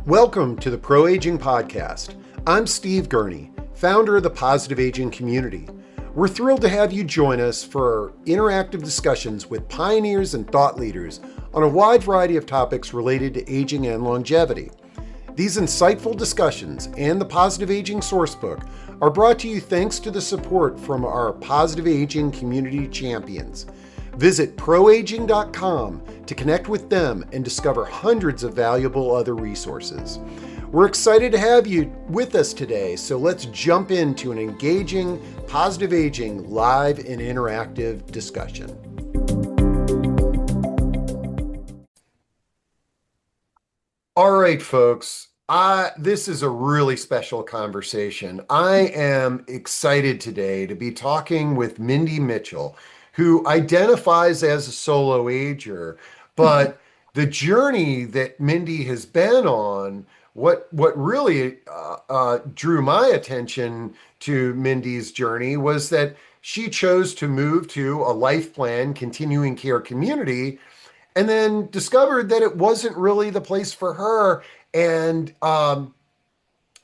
Welcome to the Pro Aging Podcast. I'm Steve Gurney, founder of the Positive Aging community. We're thrilled to have you join us for interactive discussions with pioneers and thought leaders on a wide variety of topics related to aging and longevity. These insightful discussions and the Positive Aging Sourcebook are brought to you thanks to the support from our Positive Aging community champions. Visit proaging.com to connect with them and discover hundreds of valuable other resources. We're excited to have you with us today, so let's jump into an engaging Positive Aging live and interactive discussion. All right, folks, this is a really special conversation. I am excited today to be talking with Mindy Mitchell, who identifies as a solo ager, but the journey that Mindy has been on, what really drew my attention to Mindy's journey was that she chose to move to a life plan continuing care community and then discovered that it wasn't really the place for her and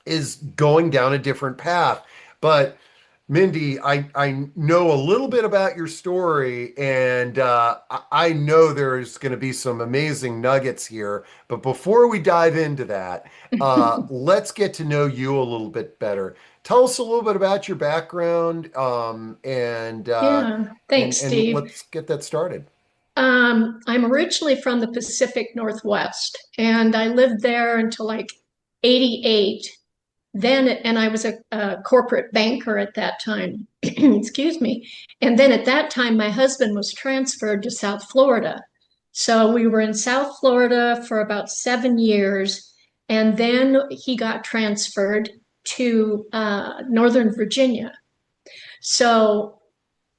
is going down a different path. But Mindy, I know a little bit about your story, and I know there's going to be some amazing nuggets here. But before we dive into that, let's get to know you a little bit better. Tell us a little bit about your background, Thanks, and Steve. let's get that started. I'm originally from the Pacific Northwest, and I lived there until like 88. And I was a corporate banker at that time, excuse me. And then at that time, my husband was transferred to South Florida. So we were in South Florida for about 7 years. And then he got transferred to Northern Virginia. So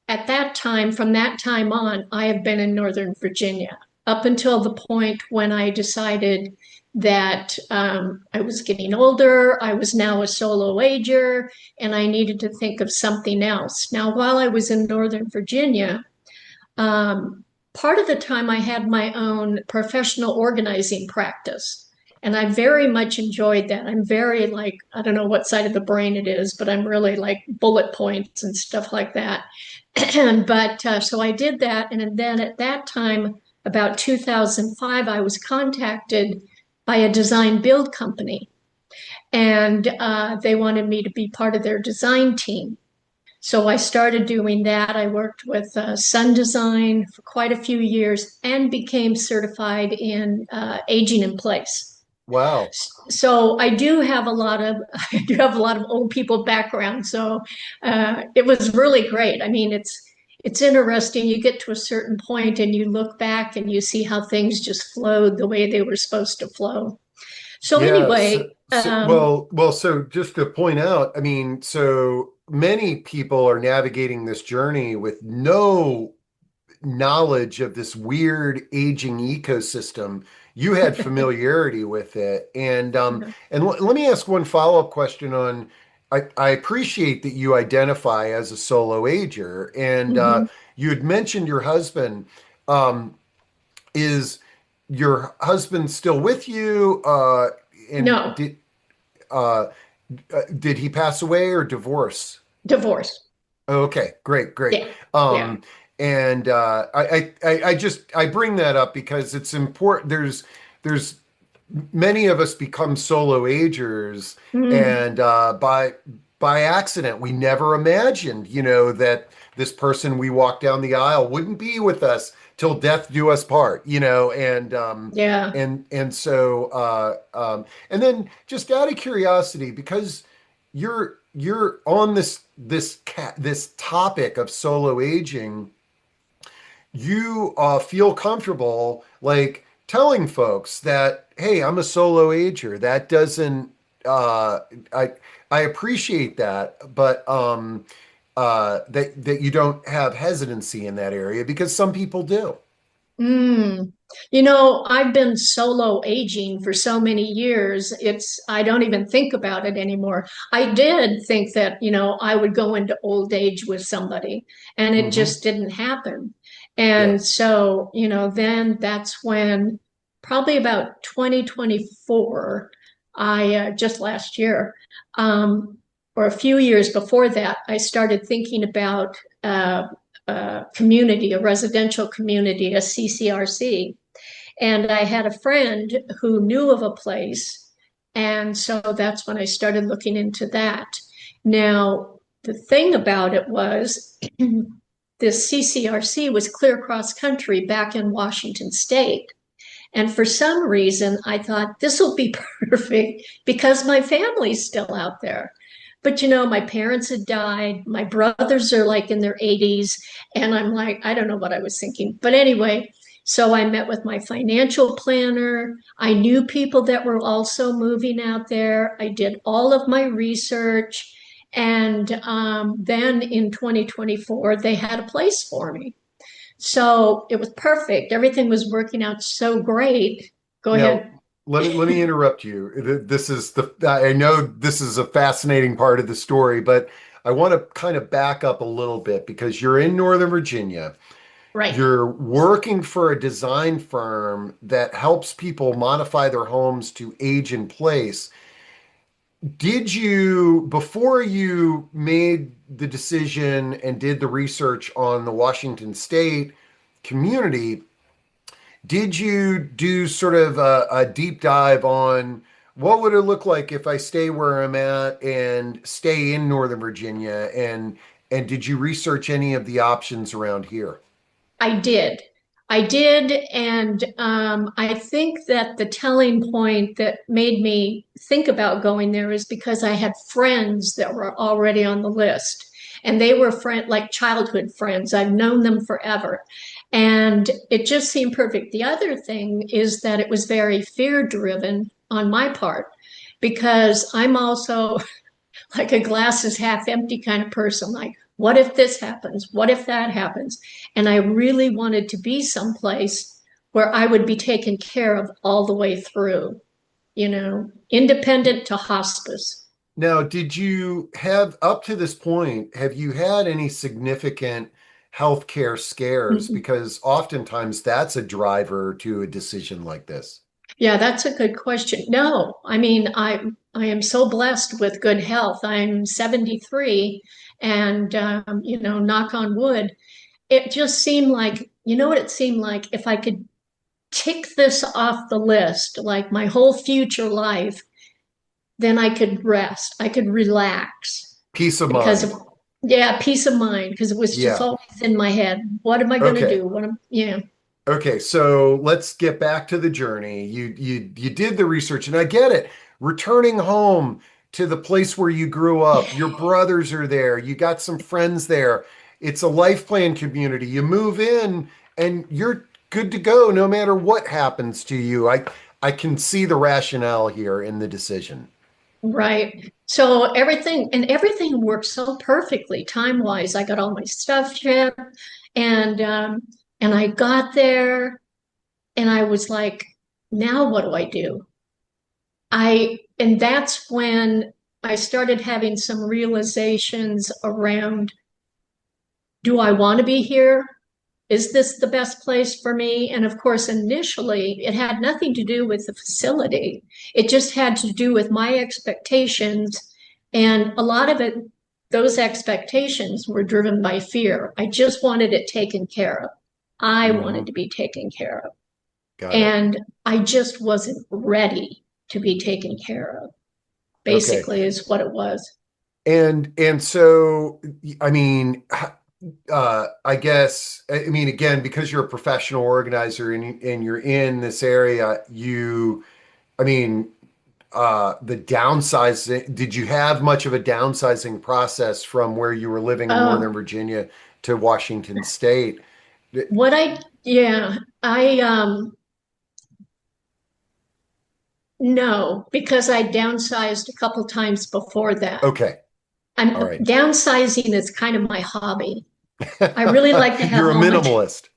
at that time, from that time on, I have been in Northern Virginia up until the point when I decided that I was getting older, I was now a solo ager, and I needed to think of something else. Now, while I was in Northern Virginia, part of the time I had my own professional organizing practice, and I very much enjoyed that. I'm very I don't know what side of the brain it is, but I'm really like bullet points and stuff like that. So I did that, and then at that time, about 2005, I was contacted by a design build company, and they wanted me to be part of their design team. So I started doing that. I worked with Sun Design for quite a few years and became certified in aging in place. Wow. So I do have a lot of old people background. So it was really great. I mean, it's interesting. You get to a certain point and you look back and you see how things just flowed the way they were supposed to flow. So anyway, so just to point out, I mean, so many people are navigating this journey with no knowledge of this weird aging ecosystem. You had familiarity with it. And let me ask one follow-up question on, I appreciate that you identify as a solo ager, and you had mentioned your husband. Is your husband still with you? No. Did he pass away or divorce? Divorce. Okay, great. Yeah. Yeah. And I bring that up because it's important. There's many of us become solo agers, and by accident, we never imagined, that this person we walked down the aisle wouldn't be with us till death do us part, and then just out of curiosity, because you're on this topic of solo aging, you feel comfortable like telling folks that, hey, I'm a solo ager. That doesn't I appreciate that, but that you don't have hesitancy in that area, because some people do. I've been solo aging for so many years. I don't even think about it anymore. I did think that, I would go into old age with somebody, and it just didn't happen. And so, then that's when probably about 2024, I just last year, um, or a few years before that, I started thinking about a community, a residential community, a CCRC. And I had a friend who knew of a place. And so that's when I started looking into that. Now, the thing about it was this CCRC was clear cross country back in Washington State. And for some reason, I thought this will be perfect because my family's still out there. But my parents had died. My brothers are like in their 80s. And I'm like, I don't know what I was thinking. But anyway, so I met with my financial planner. I knew people that were also moving out there. I did all of my research. And then in 2024, they had a place for me. So it was perfect. Everything was working out so great. Go Now, ahead. let me interrupt you. This is the I know this is a fascinating part of the story, but I want to kind of back up a little bit because you're in Northern Virginia. Right. You're working for a design firm that helps people modify their homes to age in place. Did you, before you made the decision and did the research on the Washington State community, did you do sort of a deep dive on what would it look like if I stay where I'm at and stay in Northern Virginia? And did you research any of the options around here? I did. I did. And I think that the telling point that made me think about going there is because I had friends that were already on the list. And they were like childhood friends. I've known them forever. And it just seemed perfect. The other thing is that it was very fear driven on my part because I'm also like a glass is half empty kind of person. Like, what if this happens? What if that happens? And I really wanted to be someplace where I would be taken care of all the way through, independent to hospice. Now, did you have, up to this point, have you had any significant healthcare scares? Mhm. Because oftentimes that's a driver to a decision like this. Yeah, that's a good question. No, I mean, I am so blessed with good health. I'm 73 and knock on wood. It just seemed like, what it seemed like if I could tick this off the list, like my whole future life, then I could rest. I could relax Peace of because of, mind. yeah, peace of mind, because it was just Yeah. always in my head. What am I going to Okay. do? Yeah, Okay, so let's get back to the journey. You did the research, and I get it. Returning home to the place where you grew up, your brothers are there, you got some friends there. It's a life plan community. You move in and you're good to go no matter what happens to you. I can see the rationale here in the decision. right. So everything worked so perfectly time wise. I got all my stuff shipped, and I got there, and I was like, now what do I do? And that's when I started having some realizations around, do I want to be here? Is this the best place for me? And of course, initially, it had nothing to do with the facility. It just had to do with my expectations. And a lot of it, those expectations were driven by fear. I just wanted it taken care of. I wanted Hmm. to be taken care of. Got it. And I just wasn't ready to be taken care of, Okay. basically, is what it was. And so I mean, I guess, I mean, again, because you're a professional organizer and you're in this area, I mean, the downsizing, did you have much of a downsizing process from where you were living in Northern Oh, Virginia to Washington State? yeah, no, because I downsized a couple times before that. Okay. I'm All right. downsizing is kind of my hobby. I really like to have You're a all my, minimalist.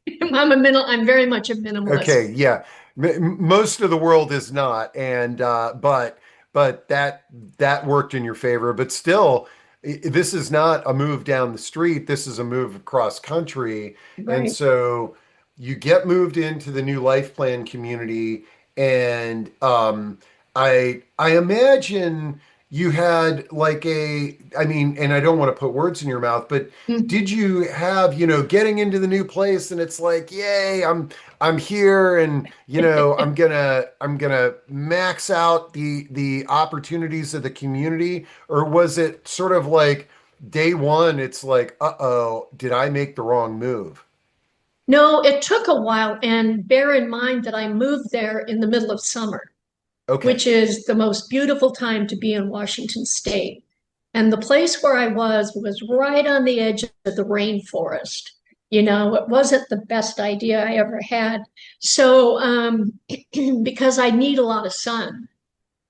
I'm very much a minimalist. Okay, yeah. Most of the world is not, and but that worked in your favor. But still, this is not a move down the street. This is a move across country, and Right. so you get moved into the new life plan community, and I imagine you had like I mean, and I don't want to put words in your mouth, but Mm. did you have, getting into the new place and it's like, yay, I'm here and I'm gonna max out the opportunities of the community, or was it sort of like day one, it's like, uh-oh, did I make the wrong move? No, it took a while. And bear in mind that I moved there in the middle of summer, Okay. which is the most beautiful time to be in Washington State. And the place where I was right on the edge of the rainforest. It wasn't the best idea I ever had. So, because I need a lot of sun,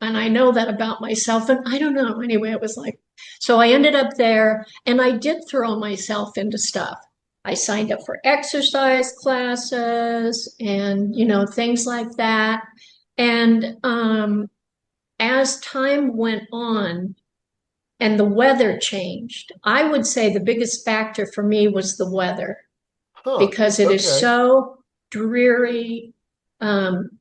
and I know that about myself, and I don't know. Anyway, it was like, so I ended up there and I did throw myself into stuff. I signed up for exercise classes and, things like that. And as time went on and the weather changed, I would say the biggest factor for me was the weather Huh. because it is Okay. so dreary.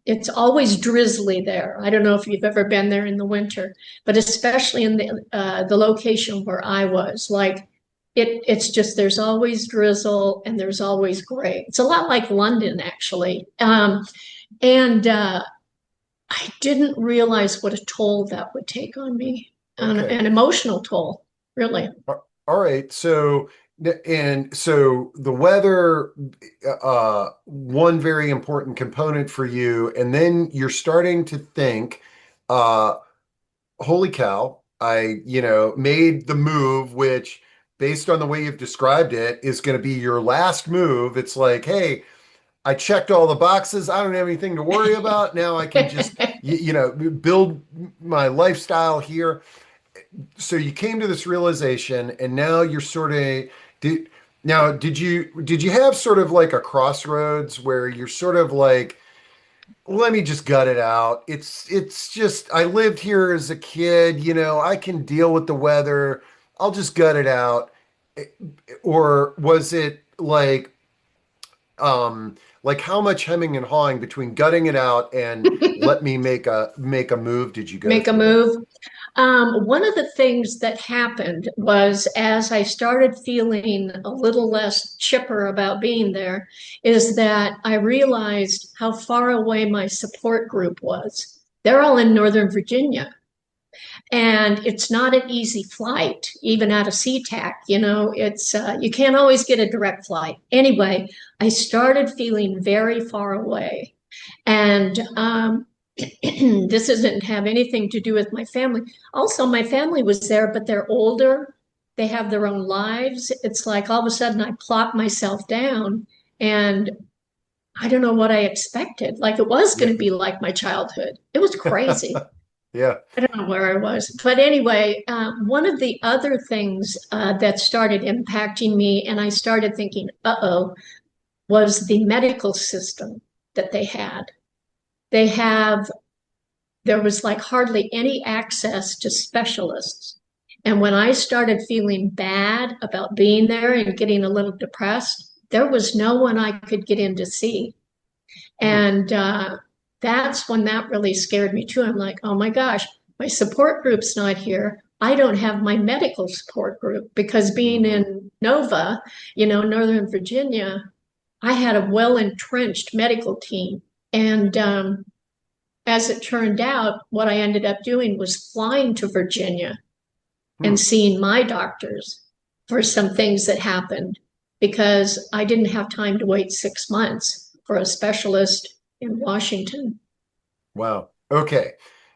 It's always drizzly there. I don't know if you've ever been there in the winter, but especially in the location where I was, like it's just there's always drizzle and there's always gray. It's a lot like London, actually. And I didn't realize what a toll that would take on me, Okay. an emotional toll, really. All right. So the weather, one very important component for you, and then you're starting to think, uh, holy cow, made the move, which based on the way you've described it, is going to be your last move. It's like, hey, I checked all the boxes. I don't have anything to worry about. Now I can just, build my lifestyle here. So you came to this realization and now you're sort of did did you have sort of like a crossroads where you're sort of like, let me just gut it out. It's just I lived here as a kid, I can deal with the weather. I'll just gut it out. Or was it like how much hemming and hawing between gutting it out and let me make a move did you go Make a through? move. One of the things that happened was as I started feeling a little less chipper about being there, is that I realized how far away my support group was. They're all in Northern Virginia, and it's not an easy flight, even out of SeaTac. It's you can't always get a direct flight. Anyway, I started feeling very far away, and this doesn't have anything to do with my family. Also, my family was there, but they're older. They have their own lives. It's like all of a sudden I plop myself down and I don't know what I expected. Like it was going Yeah. to be like my childhood. It was crazy. Yeah. I don't know where I was. But anyway, one of the other things that started impacting me, and I started thinking, uh-oh, was the medical system that they had. They have there was like hardly any access to specialists. And when I started feeling bad about being there and getting a little depressed, there was no one I could get in to see. Hmm. And that's when that really scared me too. I'm like, oh my gosh, my support group's not here. I don't have my medical support group because being Hmm. in Nova, Northern Virginia, I had a well entrenched medical team. And as it turned out, what I ended up doing was flying to Virginia and Hmm. seeing my doctors for some things that happened because I didn't have time to wait 6 months for a specialist in Washington. Wow. Okay.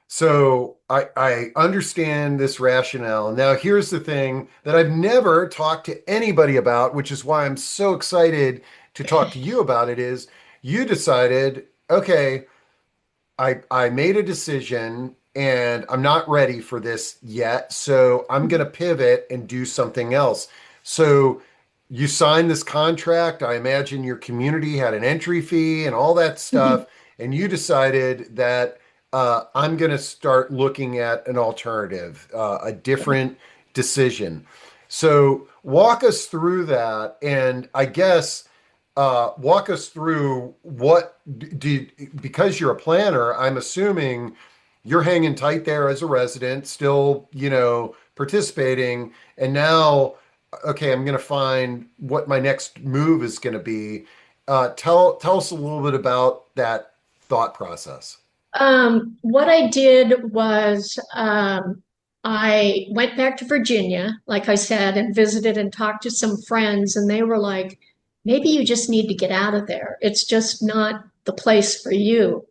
So I understand this rationale. Now, here's the thing that I've never talked to anybody about, which is why I'm so excited to talk to you about it, is you decided, okay, I made a decision and I'm not ready for this yet, so I'm going to pivot and do something else. So you signed this contract. I imagine your community had an entry fee and all that stuff, and you decided that I'm going to start looking at an alternative, a different decision. So walk us through that, and I guess walk us through what did because you're a planner, I'm assuming you're hanging tight there as a resident, still, participating. And now, okay, I'm going to find what my next move is going to be. Tell us a little bit about that thought process. What I did was I went back to Virginia, like I said, and visited and talked to some friends, and they were like, maybe you just need to get out of there. It's just not the place for you.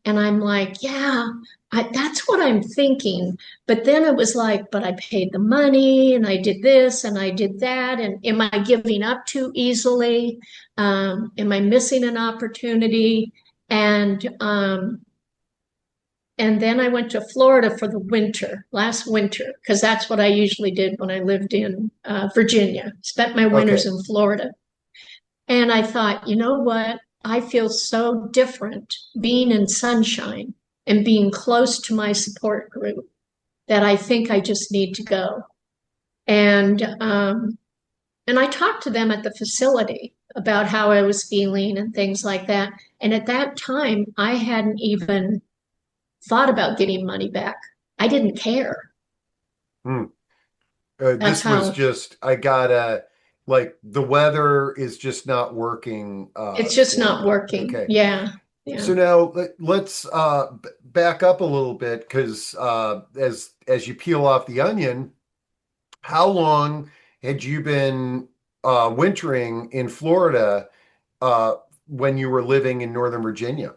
And I'm like, yeah, that's what I'm thinking. But then it was like, but I paid the money and I did this and I did that. And am I giving up too easily? Am I missing an opportunity? And and then I went to Florida for the winter, last winter, because that's what I usually did when I lived in Virginia. Spent my winters Okay. in Florida. And I thought, you know what? I feel so different being in sunshine and being close to my support group that I think I just need to go. And I talked to them at the facility about how I was feeling and things like that. And at that time, I hadn't even thought about getting money back. I didn't care. Hmm. That's This was how just, I gotta, like, the weather is just not working it's just for not me. working. Okay. Yeah. Yeah. So now let's back up a little bit because as you peel off the onion, how long had you been wintering in Florida uh, when you were living in Northern Virginia?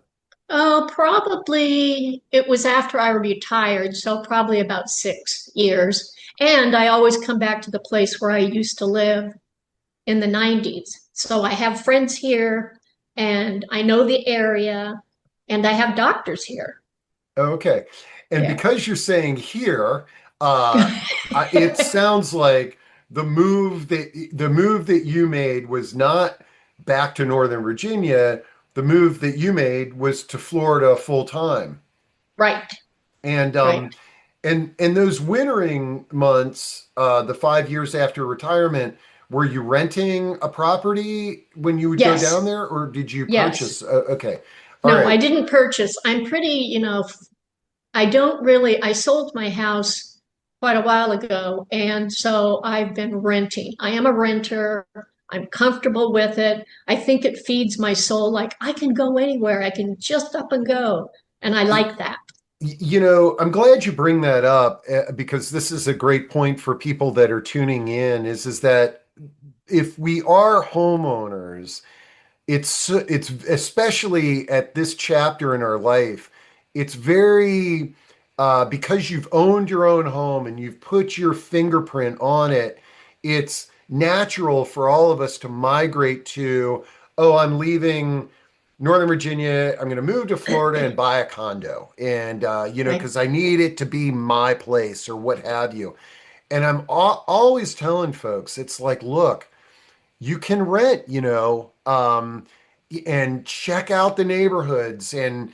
Oh, probably it was after I retired, so probably about 6 years. And I always come back to the place where I used to live in the 90s. So I have friends here and I know the area and I have doctors here. Okay. And Yeah. because you're saying here, uh, it sounds like the move that you made was not back to Northern Virginia. The move that you made was to Florida full time. Right, And right. those wintering months, the 5 years after retirement, were you renting a property when you would go down Yes, there, or did you yes. purchase? Okay. All No, I right. didn't purchase. I'm pretty, I don't really, I sold my house quite a while ago, and so I've been renting. I am a renter. I'm comfortable with it. I think it feeds my soul. Like I can go anywhere. I can just up and go. And I like that. I'm glad you bring that up because this is a great point for people that are tuning in is that if we are homeowners, it's especially at this chapter in our life, it's very because you've owned your own home and you've put your fingerprint on it, it's natural for all of us to migrate to, oh, I'm leaving Northern Virginia, I'm going to move to Florida and buy a condo. And, Right. because I need it to be my place or what have you. And I'm always telling folks, it's like, look, you can rent, and check out the neighborhoods and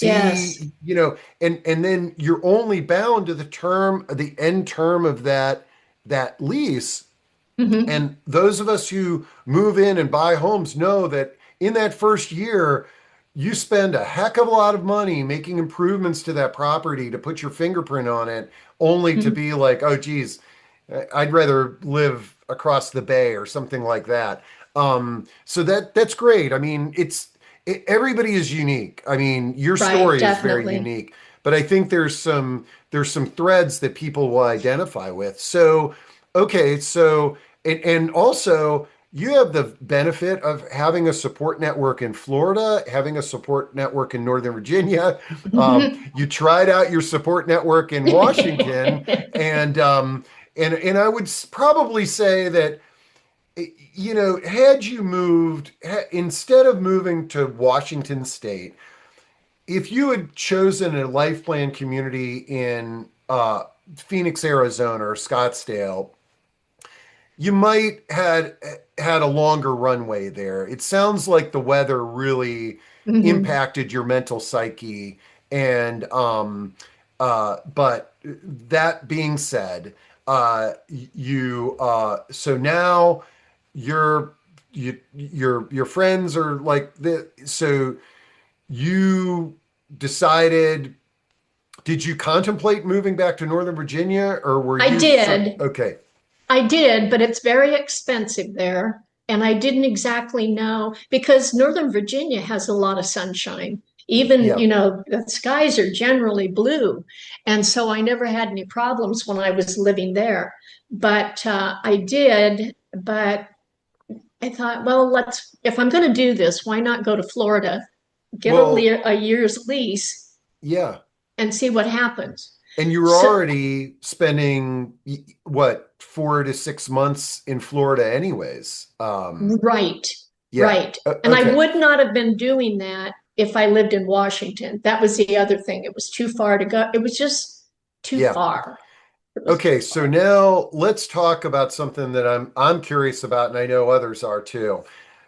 Yes. see, and then you're only bound to the end term of that lease. Hmm. And those of us who move in and buy homes know that in that first year, you spend a heck of a lot of money making improvements to that property to put your fingerprint on it, only to Hmm. be like, oh, geez, I'd rather live across the bay or something like that. So that's great. I mean, everybody is unique. I mean, your Right. story is very Definitely. unique, but I think there's some threads that people will identify with. So, okay, so and also you have the benefit of having a support network in Florida, having a support network in Northern Virginia. You tried out your support network in Washington, and I would probably say that had you moved instead of moving to Washington State, if you had chosen a life plan community in Phoenix, Arizona, or Scottsdale, you might had a longer runway there. It sounds like the weather really Hmm. impacted your mental psyche, and but that being said, you so now your your friends are like the so you decided Did you contemplate moving back to Northern Virginia, or were I you sort did. okay? I did, but it's very expensive there. And I didn't exactly know because Northern Virginia has a lot of sunshine. Even, Yeah. the skies are generally blue. And so I never had any problems when I was living there. But I did, but I thought, well, if I'm going to do this, why not go to Florida, get Well, a year's lease yeah. and see what happens? And you were So, already spending what, 4 to 6 months in Florida anyways. right, Yeah. right. And I Okay. would not have been doing that if I lived in Washington. That was the other thing. It was too far to go. It was just too Yeah. far. It was too Okay, so far. now let's talk about something that I'm curious about, and I know others are too.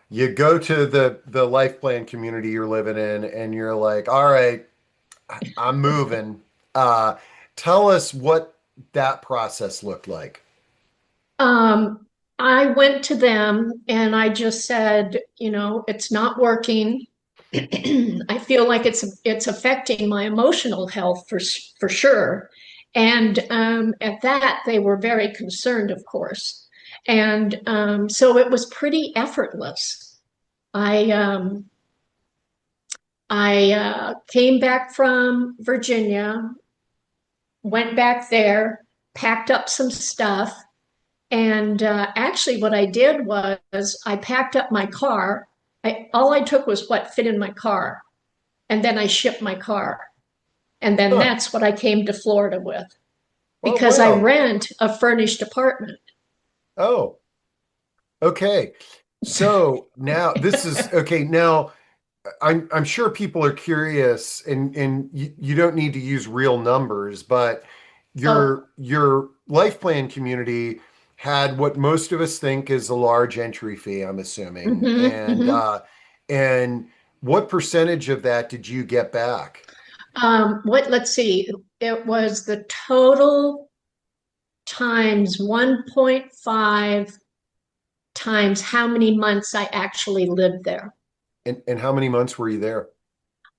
You go to the life plan community you're living in, and you're like, all right, I'm moving. Uh, Tell us what that process looked like. Um, I went to them and I just said, it's not working. I feel like it's affecting my emotional health for sure. And at that, they were very concerned, of course. And so it was pretty effortless. I um, I came back from Virginia, went back there, packed up some stuff, and actually, what I did was I packed up my car. All I took was what fit in my car, and then I shipped my car. And then Huh. that's what I came to Florida with Oh, because I wow. rent a furnished apartment. Oh, okay. So now this is okay. Now I'm sure people are curious, and you don't need to use real numbers, but Oh, your life plan community had what most of us think is a large entry fee, I'm assuming. mm-hmm. And what percentage of that did you get back? Let's see. It was the total times 1.5 times how many months I actually lived there. And how many months were you there?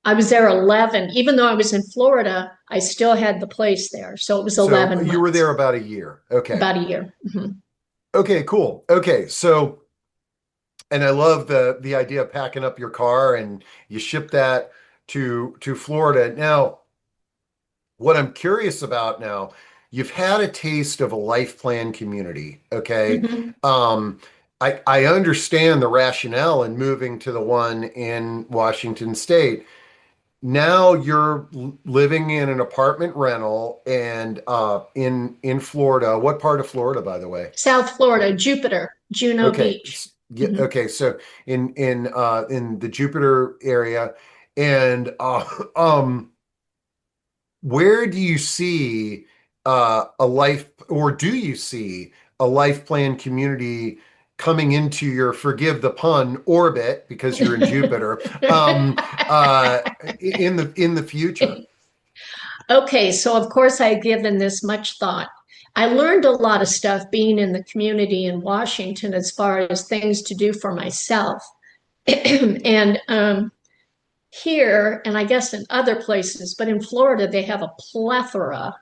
I was there 11. Even though I was in Florida, I still had the place there. So it was So 11 you were there months, about a year. Okay. about a year. Okay, cool. Okay, so and I love the idea of packing up your car and you ship that to Florida. Now, what I'm curious about now, you've had a taste of a life plan community, okay? Hmm. Um, I understand the rationale in moving to the one in Washington State. Now you're living in an apartment rental and in Florida. What part of Florida, by the way? South Florida, Jupiter, Juno Okay. Beach. Yeah, Hmm. okay. So in the Jupiter area, and where do you see a life, or do you see a life plan community coming into your, forgive the pun, orbit because you're in Jupiter, um, uh, in the future? Okay, so of course I've given this much thought. I learned a lot of stuff being in the community in Washington as far as things to do for myself. And here, and I guess in other places, but in Florida, they have a plethora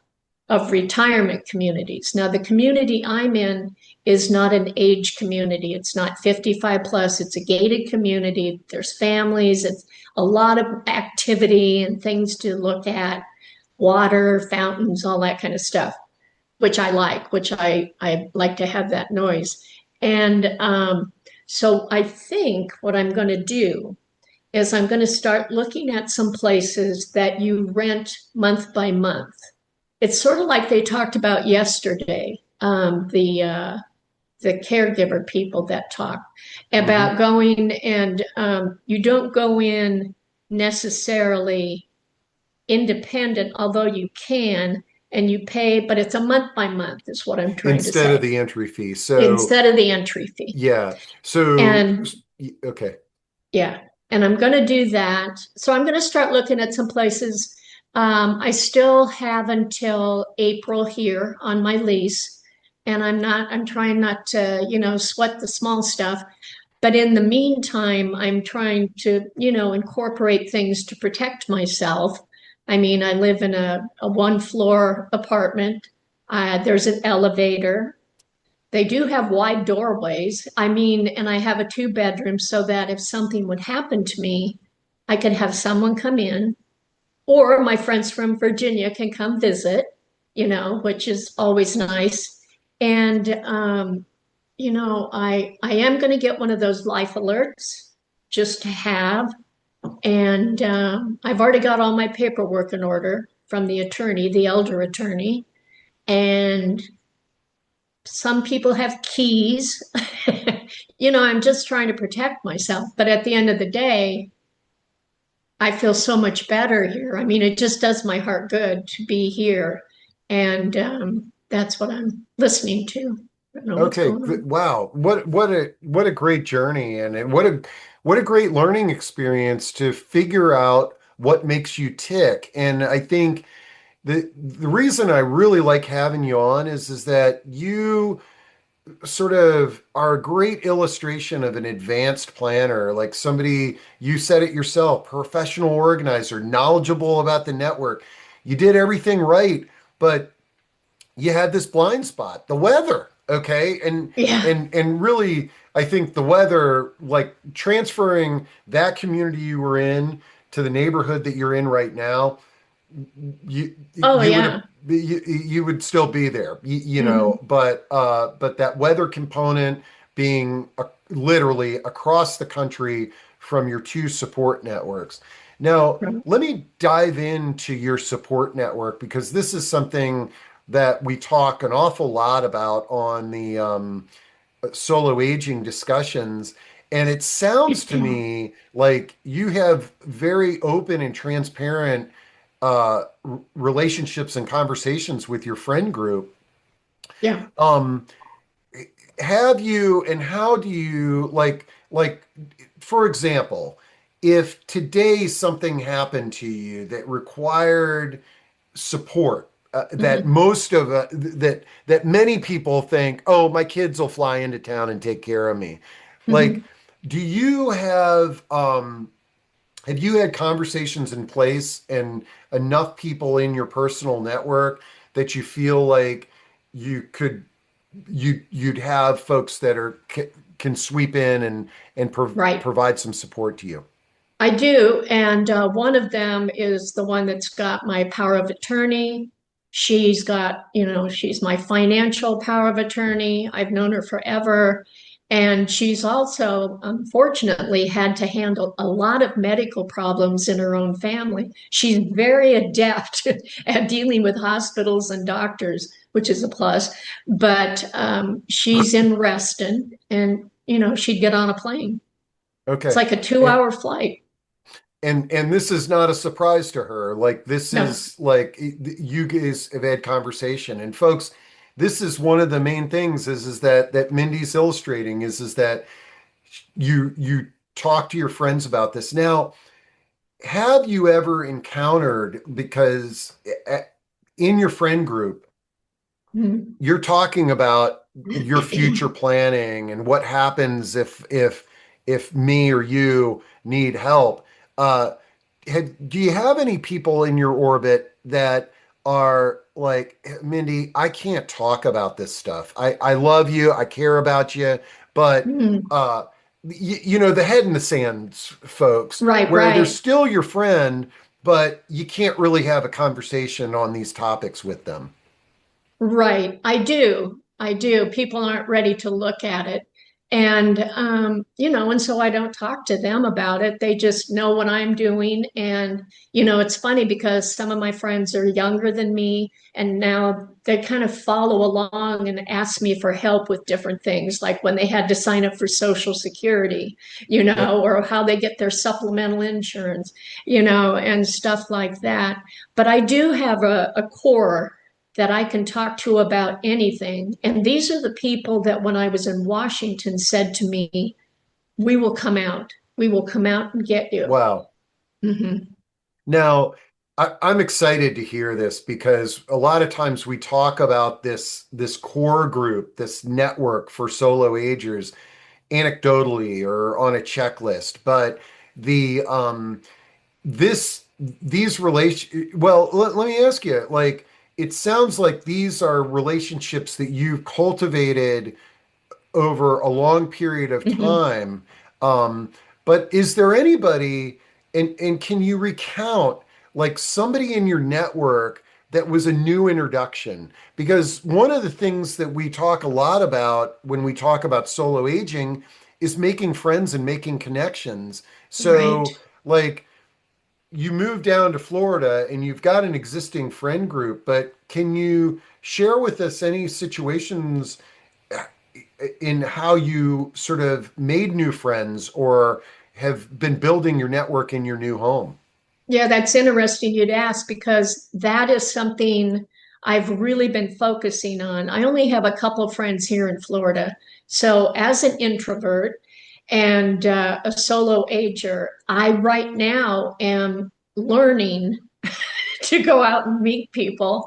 of retirement communities. Now, the community I'm in is not an age community. It's not 55 plus. It's a gated community. There's families. It's a lot of activity and things to look at, water, fountains, all that kind of stuff, which I like, which I like to have that noise. And so I think what I'm going to do is I'm going to start looking at some places that you rent month by month. It's sort of like they talked about yesterday, the caregiver people that talk Hmm. about going and you don't go in necessarily independent, although you can, and you pay, but it's a month by month, is what I'm trying to Instead of say, the entry fee. So instead of the entry fee. yeah. So And okay. yeah, and I'm going to do that. So I'm going to start looking at some places. I still have until April here on my lease, and I'm trying not to, sweat the small stuff. But in the meantime, I'm trying to, incorporate things to protect myself. I mean, I live in a one floor apartment. There's an elevator. They do have wide doorways. I mean, and I have a two bedroom so that if something would happen to me, I could have someone come in, or my friends from Virginia can come visit, which is always nice. And, I am going to get one of those life alerts just to have. And I've already got all my paperwork in order from the attorney, the elder attorney. And some people have keys. I'm just trying to protect myself. But at the end of the day, I feel so much better here. I mean, it just does my heart good to be here. And that's what I'm listening to. I don't know what's Okay, going on. wow. What a great journey, and what a great learning experience to figure out what makes you tick. And I think the reason I really like having you on is that you sort of are a great illustration of an advanced planner, like somebody, you said it yourself, professional organizer, knowledgeable about the network. You did everything right, but you had this blind spot, the weather. Okay. Yeah. And really, I think the weather, like transferring that community you were in to the neighborhood that you're in right now, Oh, you would have yeah. you would still be there, Hmm. but that weather component being literally across the country from your two support networks. Now, let me dive into your support network because this is something that we talk an awful lot about on the solo aging discussions. And it sounds to me like you have very open and transparent relationships and conversations with your friend group. Yeah. Um, have you, and how do you like, for example, if today something happened to you that required support, that Hmm. that many people think, oh, my kids will fly into town and take care of me. Like, Hmm. do you have you had conversations in place and enough people in your personal network that you feel like you could you'd have folks that can sweep in and Right. provide some support to you? I do. And one of them is the one that's got my power of attorney. She's got, she's my financial power of attorney. I've known her forever. And she's also, unfortunately, had to handle a lot of medical problems in her own family. She's very adept at dealing with hospitals and doctors, which is a plus. But she's in Reston and, she'd get on a plane. It's Okay. like a 2 hour And flight. and this is not a surprise to her. Like this No. is like you guys have had conversation. And folks, this is one of the main things is that Mindy's illustrating is that you talk to your friends about this. Now, have you ever encountered, because in your friend group Mhm. you're talking about your future planning and what happens if me or you need help. Uh, do you have any people in your orbit that are like, Mindy, I can't talk about this stuff. I love you, I care about you, but Mhm. uh, the head in the sand folks, Right, where they're right, still your friend, but you can't really have a conversation on these topics with them. right. I do. I do. People aren't ready to look at it. And, and so I don't talk to them about it. They just know what I'm doing. And, it's funny because some of my friends are younger than me, and now they kind of follow along and ask me for help with different things, like when they had to sign up for Social Security, Yep. or how they get their supplemental insurance, and stuff like that. But I do have a core that I can talk to about anything. And these are the people that when I was in Washington said to me, we will come out. We will come out and get you. Wow. Hmm. Now, I'm excited to hear this because a lot of times we talk about this core group, this network for solo agers, anecdotally or on a checklist, but the this these relation well, let me ask you, like, it sounds like these are relationships that you've cultivated over a long period of Mhm. time. Um, but is there anybody, and can you recount like somebody in your network that was a new introduction? Because one of the things that we talk a lot about when we talk about solo aging is making friends and making connections. Right. So, like, you moved down to Florida and you've got an existing friend group, but can you share with us any situations in how you sort of made new friends or have been building your network in your new home? Yeah, that's interesting you'd ask because that is something I've really been focusing on. I only have a couple friends here in Florida. So, as an introvert and a solo ager, I right now am learning to go out and meet people.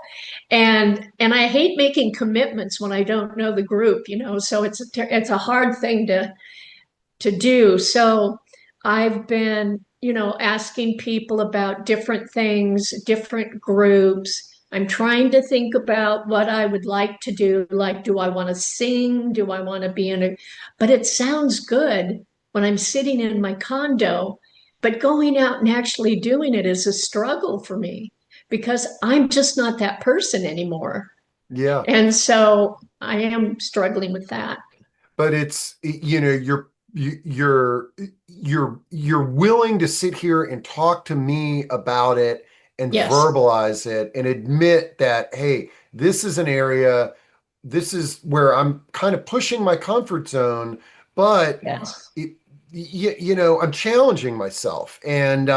And I hate making commitments when I don't know the group, so it's a hard thing to do. So I've been, asking people about different things, different groups. I'm trying to think about what I would like to do. Like, do I want to sing? Do I want to be in a, but it sounds good when I'm sitting in my condo, but going out and actually doing it is a struggle for me because I'm just not that person anymore. Yeah. And so I am struggling with that. But it's, you're willing to sit here and talk to me about it and Yes. verbalize it and admit that, hey, this is an area, this is where I'm kind of pushing my comfort zone, but Yes. I'm challenging myself. And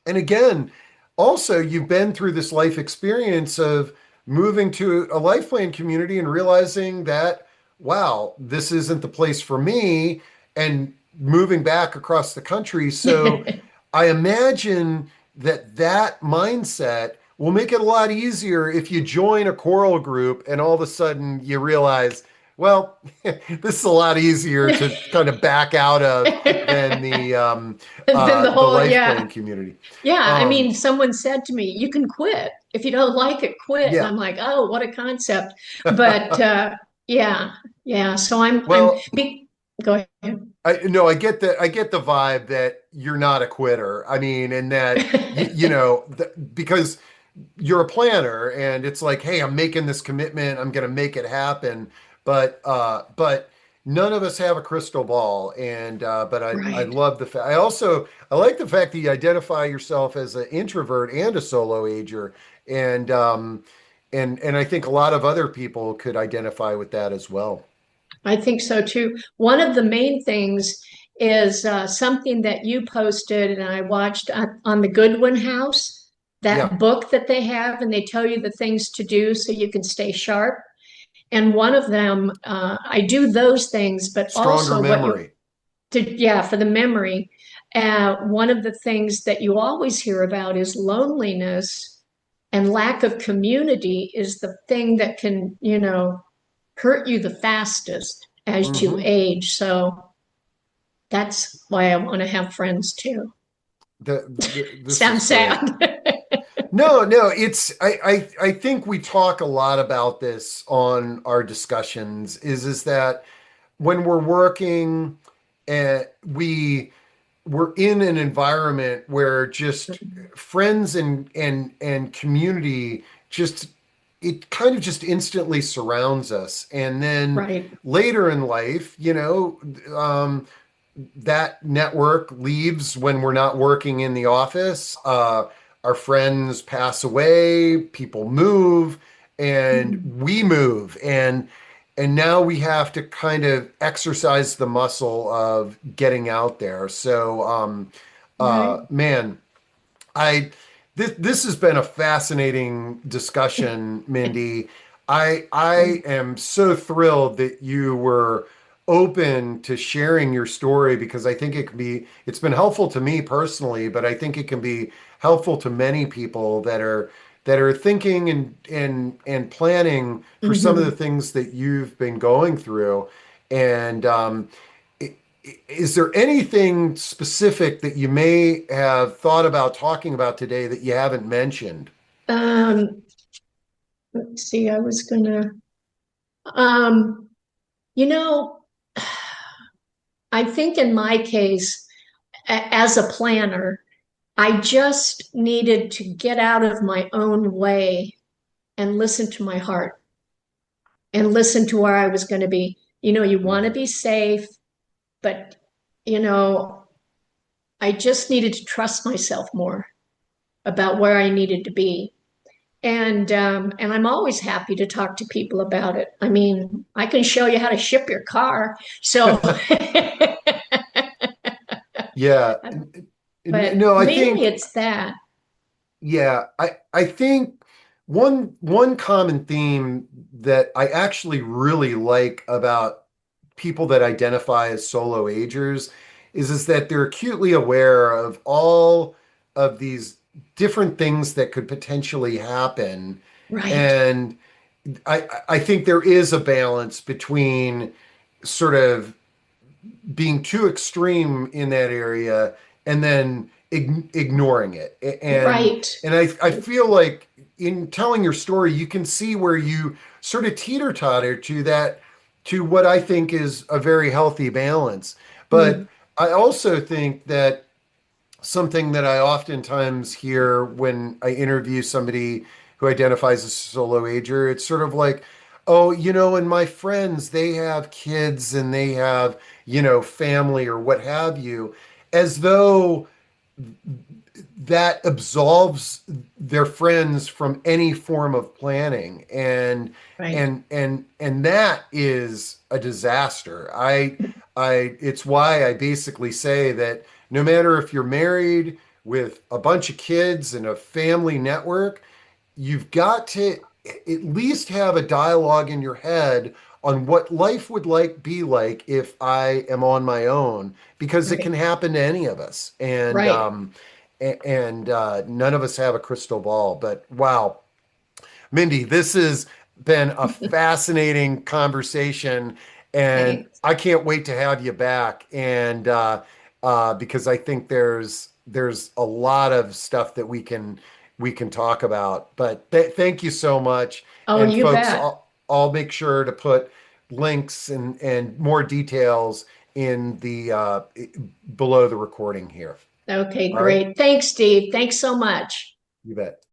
again, also, you've been through this life experience of moving to a life plan community and realizing that, wow, this isn't the place for me, and moving back across the country. So I imagine that that mindset will make it a lot easier if you join a choral group and all of a sudden you realize, well, this is a lot easier to kind of back out of than Then the the whole, life yeah. plan community. Yeah. I Um, mean, someone said to me, you can quit. If you don't like it, quit. And yeah. I'm like, oh, what a concept. But yeah, yeah. So I'm Well, go ahead. I get the vibe that you're not a quitter. I mean, and that because you're a planner and it's like, hey, I'm making this commitment, I'm going to make it happen. But none of us have a crystal ball. And but I Right. love the fact. I like the fact that you identify yourself as an introvert and a solo ager. And and I think a lot of other people could identify with that as well. I think so too. One of the main things is something that you posted and I watched on the Goodwin House, Yeah. that book that they have, and they tell you the things to do so you can stay sharp. And one of them, I do those things, but Stronger also what you memory. to, yeah, for the memory. One of the things that you always hear about is loneliness and lack of community is the thing that can, hurt you the fastest as you Hmm. age. So that's why I want to have friends too. This is Sounds great. sad. No, I think we talk a lot about this on our discussions is that when we're working and we're in an environment where just friends and community just it kind of just instantly surrounds us. And then Right. later in life, that network leaves when we're not working in the office. Our friends pass away, people move, and Mhm. we move, and now we have to kind of exercise the muscle of getting out there. So, Right. man, I this has been a fascinating discussion, Mindy. I am so thrilled that you were open to sharing your story because I think it's been helpful to me personally, but I think it can be helpful to many people that are thinking and planning for some of the Hmm. things that you've been going through. And is there anything specific that you may have thought about talking about today that you haven't mentioned? Um, let's see, I was gonna, um, you know, I think in my case, as a planner, I just needed to get out of my own way and listen to my heart and listen to where I was going to be. You want to Mhm. be safe, but, you know, I just needed to trust myself more about where I needed to be. And I'm always happy to talk to people about it. I mean, I can show you how to ship your car. So, Yeah. but No, I mainly think it's that. yeah, I think one common theme that I actually really like about people that identify as solo agers is that they're acutely aware of all of these different things that could potentially happen. Right, And I think there is a balance between sort of being too extreme in that area and then ignoring it. right, And I feel like in telling your story, you can see where you sort of teeter-totter to what I think is a very healthy balance. But mm, I also think that something that I oftentimes hear when I interview somebody who identifies as a solo ager. It's sort of like, oh, and my friends, they have kids and they have, family or what have you, as though that absolves their friends from any form of planning. And right, and that is a disaster. It's why I basically say that no matter if you're married with a bunch of kids and a family network, you've got to at least have a dialogue in your head on what life would be like if I am on my own, because it can right, happen to any of us. right. And none of us have a crystal ball. But wow, Mindy, this has been a fascinating conversation, and Thanks. I can't wait to have you back. And because I think there's a lot of stuff that we can talk about. But thank you so much. Oh, And you folks, bet. I'll make sure to put links and more details in the below the recording here. Okay, All right, great. Thanks, Steve. Thanks so much. you bet.